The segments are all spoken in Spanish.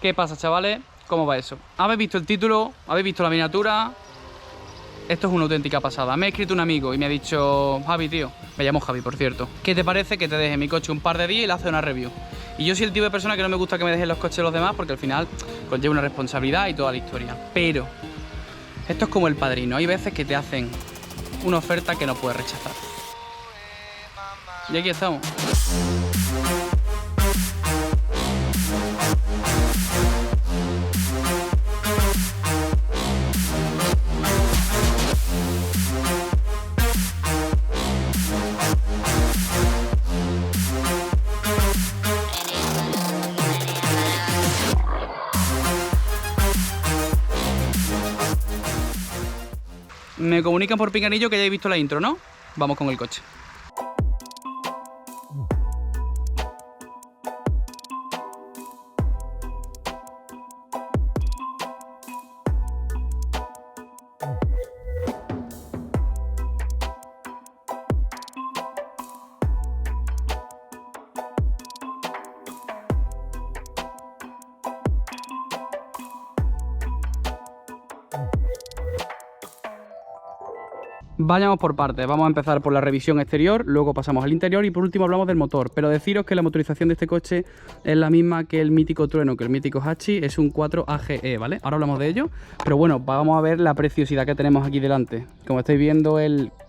¿Qué pasa, chavales? ¿Cómo va eso? ¿Habéis visto el título? ¿Habéis visto la miniatura? Esto es una auténtica pasada. Me ha escrito un amigo y me ha dicho: Javi, tío, me llamo Javi, por cierto, ¿qué te parece que te deje mi coche un par de días y le hace una review? Y yo soy el tipo de persona que no me gusta que me dejen los coches los demás, porque al final conlleva una responsabilidad y toda la historia. Pero esto es como El Padrino. Hay veces que te hacen una oferta que no puedes rechazar. Y aquí estamos. Me comunican por pinganillo que ya he visto la intro, ¿no? Vamos con el coche. Vayamos por partes, vamos a empezar por la revisión exterior, luego pasamos al interior y por último hablamos del motor. Pero deciros que la motorización de este coche es la misma que el mítico Trueno, que el mítico Hachi, es un 4 AGE, ¿vale? Ahora hablamos de ello, pero bueno, vamos a ver la preciosidad que tenemos aquí delante. Como estáis viendo,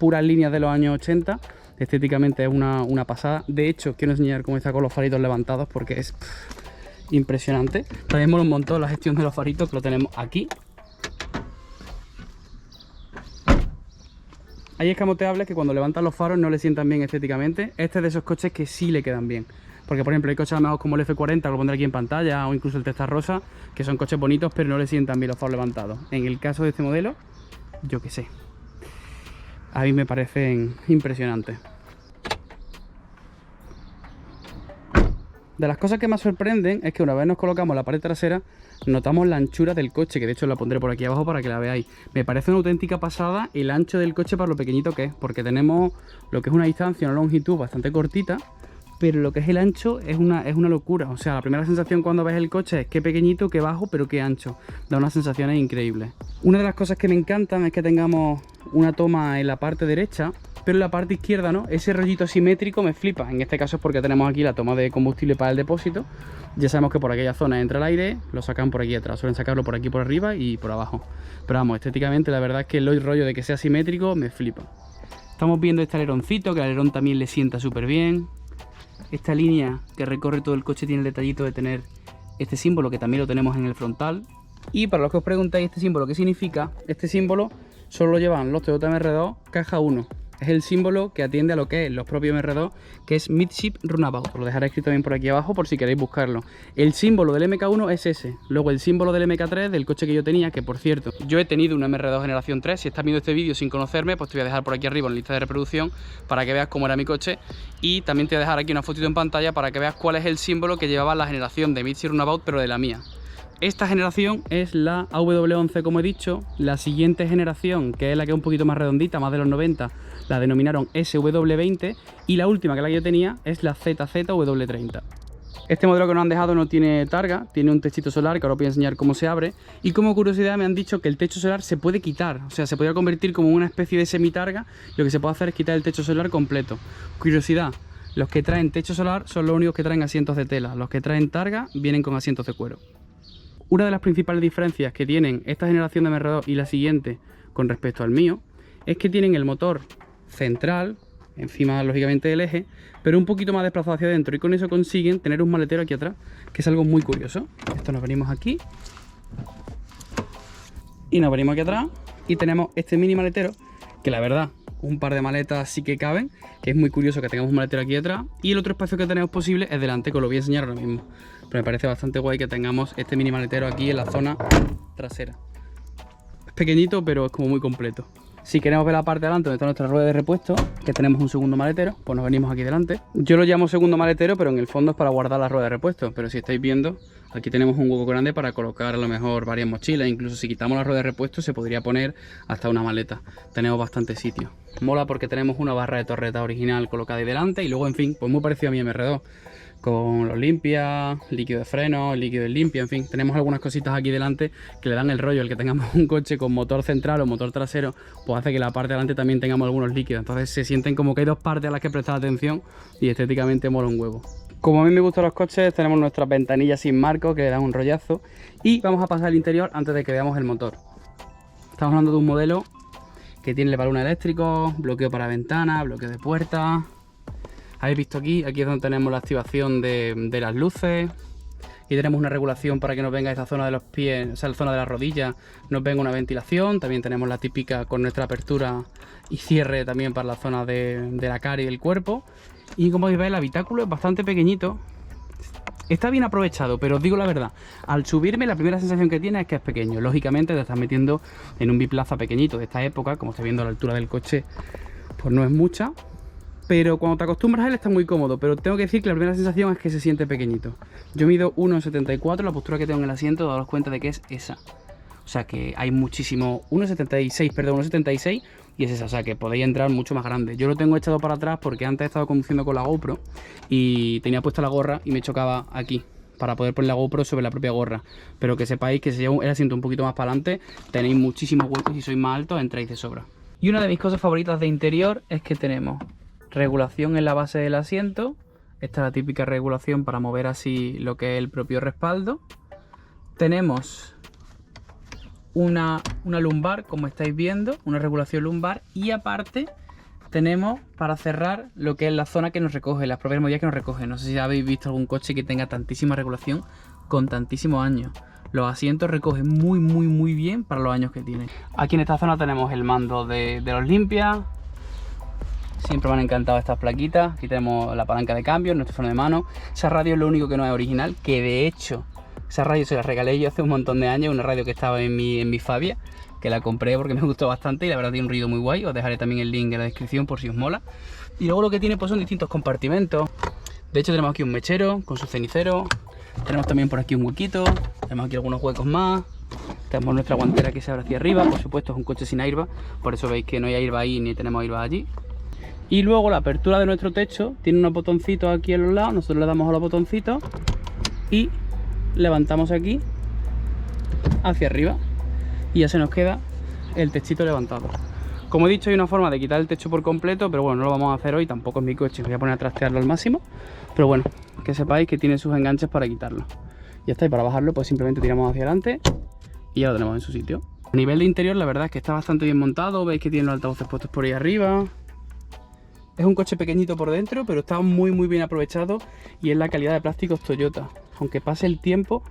puras líneas de los años 80, estéticamente es una pasada. De hecho, quiero enseñar cómo está con los faritos levantados porque es impresionante. También mola un montón la gestión de los faritos, que lo tenemos aquí. Hay escamoteables que cuando levantan los faros no le sientan bien estéticamente. Este es de esos coches que sí le quedan bien. Porque, por ejemplo, hay coches a lo mejor como el F40, que lo pondré aquí en pantalla, o incluso el Testarossa, que son coches bonitos, pero no le sientan bien los faros levantados. En el caso de este modelo, yo qué sé. A mí me parecen impresionantes. De las cosas que más sorprenden es que una vez nos colocamos la pared trasera, notamos la anchura del coche, que de hecho la pondré por aquí abajo para que la veáis. Me parece una auténtica pasada el ancho del coche para lo pequeñito que es, porque tenemos lo que es una distancia, una longitud bastante cortita, pero lo que es el ancho es una locura. O sea, la primera sensación cuando ves el coche es qué pequeñito, qué bajo, pero qué ancho. Da unas sensaciones increíbles. Una de las cosas que me encantan es que tengamos una toma en la parte derecha, pero en la parte izquierda no. Ese rollito asimétrico me flipa. En este caso es porque tenemos aquí la toma de combustible para el depósito. Ya sabemos que por aquella zona entra el aire, lo sacan por aquí atrás. Suelen sacarlo por aquí por arriba y por abajo. Pero vamos, estéticamente la verdad es que el rollo de que sea asimétrico me flipa. Estamos viendo este aleroncito, que el alerón también le sienta súper bien. Esta línea que recorre todo el coche tiene el detallito de tener este símbolo, que también lo tenemos en el frontal. Y para los que os preguntáis este símbolo qué significa, este símbolo solo lo llevan los Toyota MR2 caja 1. Es el símbolo que atiende a lo que es los propios MR2, que es Midship Runabout. Os lo dejaré escrito también por aquí abajo por si queréis buscarlo. El símbolo del MK1 es ese. Luego el símbolo del MK3, del coche que yo tenía, que por cierto, yo he tenido un MR2 generación 3. Si estás viendo este vídeo sin conocerme, pues te voy a dejar por aquí arriba en la lista de reproducción para que veas cómo era mi coche. Y también te voy a dejar aquí una fotito en pantalla para que veas cuál es el símbolo que llevaba la generación de Midship Runabout, pero de la mía. Esta generación es la AW11, como he dicho. La siguiente generación, que es la que es un poquito más redondita, más de los 90, la denominaron SW20. Y la última, que es la que yo tenía, es la ZZW30. Este modelo que nos han dejado no tiene targa, tiene un techito solar, que ahora os voy a enseñar cómo se abre. Y como curiosidad me han dicho que el techo solar se puede quitar, o sea, se podría convertir como una especie de semitarga. Lo que se puede hacer es quitar el techo solar completo. Curiosidad, los que traen techo solar son los únicos que traen asientos de tela. Los que traen targa vienen con asientos de cuero. Una de las principales diferencias que tienen esta generación de MR2 y la siguiente con respecto al mío es que tienen el motor central, encima lógicamente del eje, pero un poquito más desplazado hacia adentro, y con eso consiguen tener un maletero aquí atrás, que es algo muy curioso. Esto nos venimos aquí y nos venimos aquí atrás y tenemos este mini maletero, que la verdad, un par de maletas sí que caben, que es muy curioso que tengamos un maletero aquí atrás. Y el otro espacio que tenemos posible es delante, que os lo voy a enseñar ahora mismo. Pero me parece bastante guay que tengamos este mini maletero aquí en la zona trasera. Es pequeñito, pero es como muy completo. Si queremos ver la parte de delante donde está nuestra rueda de repuesto, que tenemos un segundo maletero, pues nos venimos aquí delante. Yo lo llamo segundo maletero, pero en el fondo es para guardar la rueda de repuesto. Pero si estáis viendo, aquí tenemos un hueco grande para colocar a lo mejor varias mochilas. Incluso si quitamos la rueda de repuesto se podría poner hasta una maleta. Tenemos bastante sitio. Mola porque tenemos una barra de torreta original colocada ahí delante y luego, en fin, pues muy parecido a mi MR2. con los limpias, líquido de freno, líquido de limpia, en fin, tenemos algunas cositas aquí delante que le dan el rollo. El que tengamos un coche con motor central o motor trasero, pues hace que la parte de delante también tengamos algunos líquidos, entonces se sienten como que hay dos partes a las que prestar atención y estéticamente mola un huevo. Como a mí me gustan los coches, tenemos nuestras ventanillas sin marco que le dan un rollazo y vamos a pasar al interior antes de que veamos el motor. Estamos hablando de un modelo que tiene el balón eléctrico, bloqueo para ventanas, bloqueo de puertas. Habéis visto aquí es donde tenemos la activación de las luces. Y tenemos una regulación para que nos venga esta zona de los pies, o sea, la zona de las rodillas, nos venga una ventilación. También tenemos la típica con nuestra apertura y cierre también para la zona de la cara y del cuerpo. Y como veis, el habitáculo es bastante pequeñito. Está bien aprovechado, pero os digo la verdad, al subirme la primera sensación que tiene es que es pequeño. Lógicamente te estás metiendo en un biplaza pequeñito de esta época, como estáis viendo a la altura del coche, pues no es mucha. Pero cuando te acostumbras a él está muy cómodo, pero tengo que decir que la primera sensación es que se siente pequeñito. Yo mido 1,74, la postura que tengo en el asiento, daros cuenta de que es esa. O sea que hay muchísimo, 1,76, perdón, 1,76 y es esa, o sea que podéis entrar mucho más grande. Yo lo tengo echado para atrás porque antes he estado conduciendo con la GoPro y tenía puesta la gorra y me chocaba aquí para poder poner la GoPro sobre la propia gorra. Pero que sepáis que si llevo el asiento un poquito más para adelante, tenéis muchísimos huecos y si sois más altos, entráis de sobra. Y una de mis cosas favoritas de interior es que tenemos regulación en la base del asiento. Esta es la típica regulación para mover así lo que es el propio respaldo. Tenemos una lumbar, como estáis viendo, una regulación lumbar, y aparte tenemos para cerrar lo que es la zona que nos recoge, las propias medidas que nos recoge. No sé si habéis visto algún coche que tenga tantísima regulación con tantísimos años. Los asientos recogen muy bien para los años que tienen. Aquí en esta zona tenemos el mando de los limpias. Siempre me han encantado estas plaquitas. Aquí tenemos la palanca de cambio, nuestro freno de mano. Esa radio es lo único que no es original, que de hecho esa radio se la regalé yo hace un montón de años, una radio que estaba en mi Fabia, que la compré porque me gustó bastante y la verdad tiene un ruido muy guay. Os dejaré también el link en la descripción por si os mola. Y luego lo que tiene pues son distintos compartimentos. De hecho tenemos aquí un mechero con su cenicero. Tenemos también por aquí un huequito. Tenemos aquí algunos huecos más. Tenemos nuestra guantera que se abre hacia arriba. Por supuesto es un coche sin airbag, por eso veis que no hay airbag ahí ni tenemos airbag allí. Y luego la apertura de nuestro techo tiene unos botoncitos aquí a los lados. Nosotros le damos a los botoncitos y levantamos aquí hacia arriba y ya se nos queda el techito levantado. Como he dicho, hay una forma de quitar el techo por completo, pero bueno, no lo vamos a hacer hoy, tampoco es mi coche, voy a poner a trastearlo al máximo, pero bueno, que sepáis que tiene sus enganches para quitarlo. Ya está, y para bajarlo pues simplemente tiramos hacia adelante y ya lo tenemos en su sitio. A nivel de interior la verdad es que está bastante bien montado, veis que tiene los altavoces puestos por ahí arriba. Es un coche pequeñito por dentro, pero está muy bien aprovechado y es la calidad de plásticos Toyota. Aunque pase el tiempo,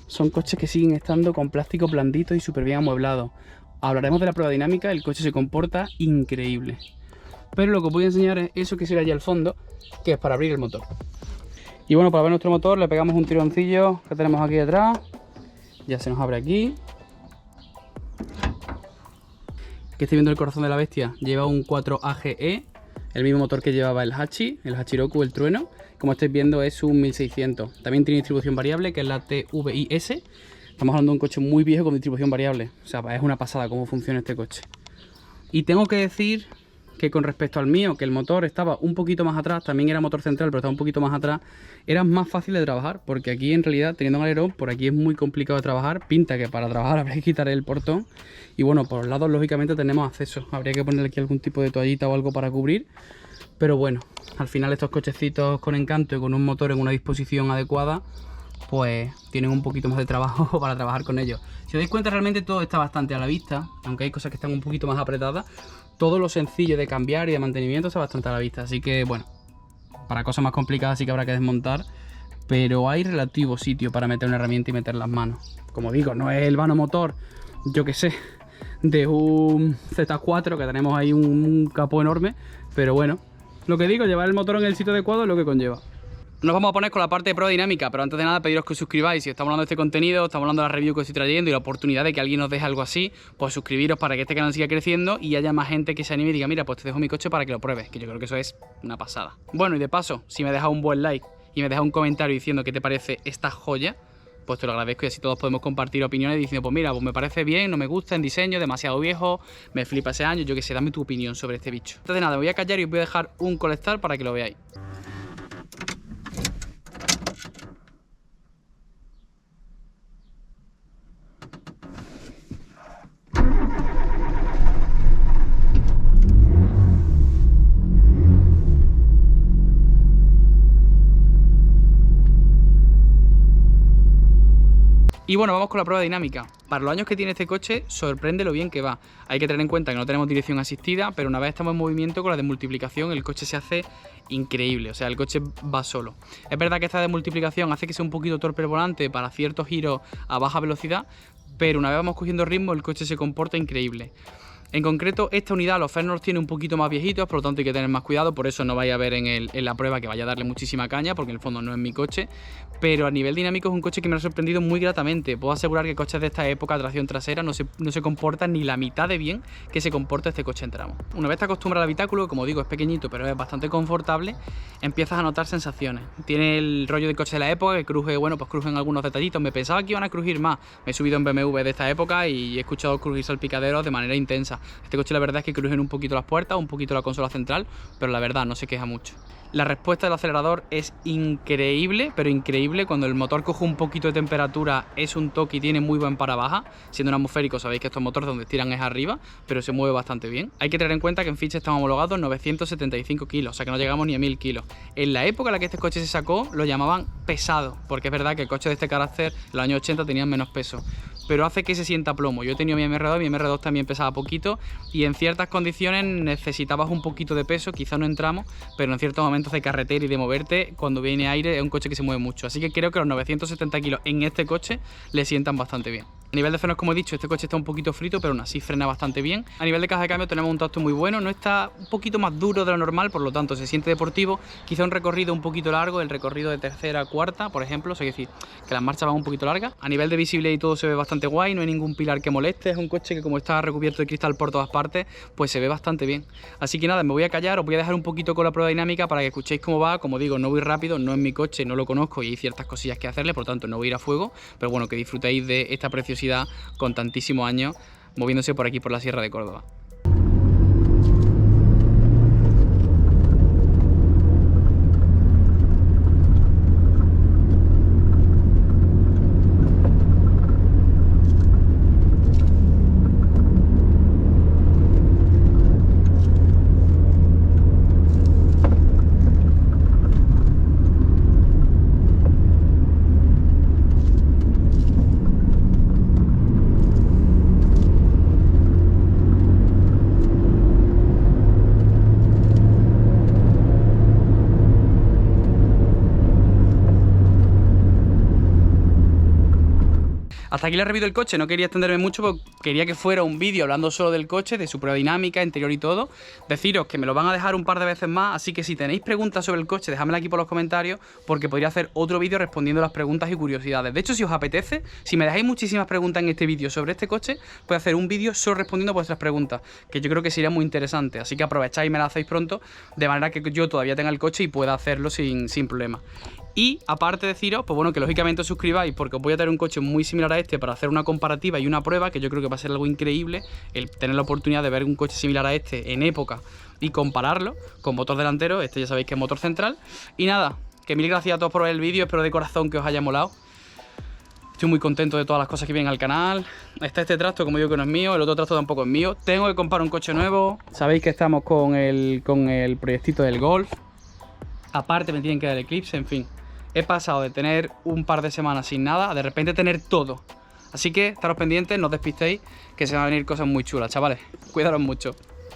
son coches que siguen estando con plástico blandito y súper bien amueblado. Hablaremos de la prueba dinámica, el coche se comporta increíble. Pero lo que os voy a enseñar es eso que se ve allá al fondo, que es para abrir el motor. Y bueno, para ver nuestro motor le pegamos un tironcillo que tenemos aquí detrás. Ya se nos abre aquí. Que estáis viendo el corazón de la bestia, lleva un 4AGE. El mismo motor que llevaba el Hachiroku, el Trueno. Como estáis viendo es un 1600. También tiene distribución variable, que es la TVIS. Estamos hablando de un coche muy viejo con distribución variable. O sea, es una pasada cómo funciona este coche. Y tengo que decir que con respecto al mío, que el motor estaba un poquito más atrás, también era motor central, pero estaba un poquito más atrás, era más fácil de trabajar, porque aquí en realidad, teniendo un alerón, por aquí es muy complicado de trabajar. Pinta que para trabajar habría que quitar el portón. Y bueno, por los lados lógicamente tenemos acceso. Habría que ponerle aquí algún tipo de toallita o algo para cubrir. Pero bueno, al final estos cochecitos con encanto y con un motor en una disposición adecuada, pues tienen un poquito más de trabajo para trabajar con ellos. Si os dais cuenta, realmente todo está bastante a la vista, aunque hay cosas que están un poquito más apretadas. Todo lo sencillo de cambiar y de mantenimiento está bastante a la vista. Así que bueno, para cosas más complicadas sí que habrá que desmontar, pero hay relativo sitio para meter una herramienta y meter las manos. Como digo, no es el vano motor, yo que sé, de un Z4 que tenemos ahí un capó enorme, pero bueno, lo que digo, llevar el motor en el sitio adecuado es lo que conlleva. Nos vamos a poner con la parte de prueba dinámica, pero antes de nada pediros que os suscribáis. Si estamos hablando de este contenido, estamos hablando de la review que os estoy trayendo y la oportunidad de que alguien nos deje algo así, pues suscribiros para que este canal siga creciendo y haya más gente que se anime y diga, mira, pues te dejo mi coche para que lo pruebes, que yo creo que eso es una pasada. Bueno, y de paso, si me dejas un buen like y me dejas un comentario diciendo qué te parece esta joya, pues te lo agradezco y así todos podemos compartir opiniones diciendo, pues mira, pues me parece bien, no me gusta en diseño, demasiado viejo, me flipa ese año, yo que sé, dame tu opinión sobre este bicho. Entonces nada, me voy a callar y os voy a dejar un colectar para que lo veáis. Y bueno, vamos con la prueba dinámica. Para los años que tiene este coche, sorprende lo bien que va. Hay que tener en cuenta que no tenemos dirección asistida, pero una vez estamos en movimiento con la desmultiplicación, el coche se hace increíble, o sea, el coche va solo. Es verdad que esta desmultiplicación hace que sea un poquito torpe el volante para ciertos giros a baja velocidad, pero una vez vamos cogiendo ritmo, el coche se comporta increíble. En concreto, esta unidad los frenos los tiene un poquito más viejitos, por lo tanto hay que tener más cuidado, por eso no vais a ver en la prueba que vaya a darle muchísima caña, porque en el fondo no es mi coche, pero a nivel dinámico es un coche que me ha sorprendido muy gratamente. Puedo asegurar que coches de esta época, tracción trasera, no se comportan ni la mitad de bien que se comporta este coche en tramo. Una vez te acostumbras al habitáculo, como digo, es pequeñito, pero es bastante confortable, empiezas a notar sensaciones. Tiene el rollo de coche de la época, que cruje, bueno, pues crujen algunos detallitos. Me pensaba que iban a crujir más. Me he subido en BMW de esta época y he escuchado crujir salpicaderos de manera intensa. Este coche la verdad es que crujen un poquito las puertas, un poquito la consola central, pero la verdad no se queja mucho. La respuesta del acelerador es increíble, pero increíble. Cuando el motor coge un poquito de temperatura es un toque y tiene muy buen para baja. Siendo un atmosférico sabéis que estos motores donde tiran es arriba, pero se mueve bastante bien. Hay que tener en cuenta que en ficha están homologados 975 kilos, o sea que no llegamos ni a 1000 kilos. En la época en la que este coche se sacó lo llamaban pesado, porque es verdad que coches de este carácter en los años 80 tenían menos peso, pero hace que se sienta plomo. Yo he tenido mi MR2 también pesaba poquito y en ciertas condiciones necesitabas un poquito de peso, quizá no entramos, pero en ciertos momentos de carretera y de moverte, cuando viene aire es un coche que se mueve mucho, así que creo que los 970 kilos en este coche le sientan bastante bien. A nivel de frenos, como he dicho, este coche está un poquito frito, pero aún así frena bastante bien. A nivel de caja de cambio tenemos un tacto muy bueno, no está un poquito más duro de lo normal, por lo tanto se siente deportivo. Quizá un recorrido un poquito largo, el recorrido de tercera a cuarta, por ejemplo, o sea, es decir, que las marchas van un poquito largas. A nivel de visibilidad y todo se ve bastante guay, no hay ningún pilar que moleste, es un coche que como está recubierto de cristal por todas partes, pues se ve bastante bien. Así que nada, me voy a callar, os voy a dejar un poquito con la prueba dinámica para que escuchéis cómo va. Como digo, no voy rápido, no es mi coche, no lo conozco y hay ciertas cosillas que hacerle, por lo tanto no voy a ir a fuego, pero bueno, que disfrutéis de esta preciosidad con tantísimos años moviéndose por aquí por la Sierra de Córdoba. Hasta aquí la review del coche, no quería extenderme mucho porque quería que fuera un vídeo hablando solo del coche, de su prueba dinámica, interior y todo. Deciros que me lo van a dejar un par de veces más, así que si tenéis preguntas sobre el coche, dejadmela aquí por los comentarios, porque podría hacer otro vídeo respondiendo las preguntas y curiosidades. De hecho, si os apetece, si me dejáis muchísimas preguntas en este vídeo sobre este coche, puedo hacer un vídeo solo respondiendo vuestras preguntas, que yo creo que sería muy interesante. Así que aprovecháis y me la hacéis pronto, de manera que yo todavía tenga el coche y pueda hacerlo sin problema. Y aparte deciros, pues bueno, que lógicamente os suscribáis porque os voy a traer un coche muy similar a este para hacer una comparativa y una prueba, que yo creo que va a ser algo increíble el tener la oportunidad de ver un coche similar a este en época y compararlo con motor delantero. Este ya sabéis que es motor central. Y nada, que mil gracias a todos por ver el vídeo, espero de corazón que os haya molado. Estoy muy contento de todas las cosas que vienen al canal. Está este tracto, como digo, que no es mío, el otro tracto tampoco es mío. Tengo que comprar un coche nuevo. Sabéis que estamos con el proyectito del Golf. Aparte me tienen que dar el Eclipse, en fin. He pasado de tener un par de semanas sin nada a de repente tener todo. Así que estaros pendientes, no os despistéis, que se van a venir cosas muy chulas, chavales. Cuidaros mucho.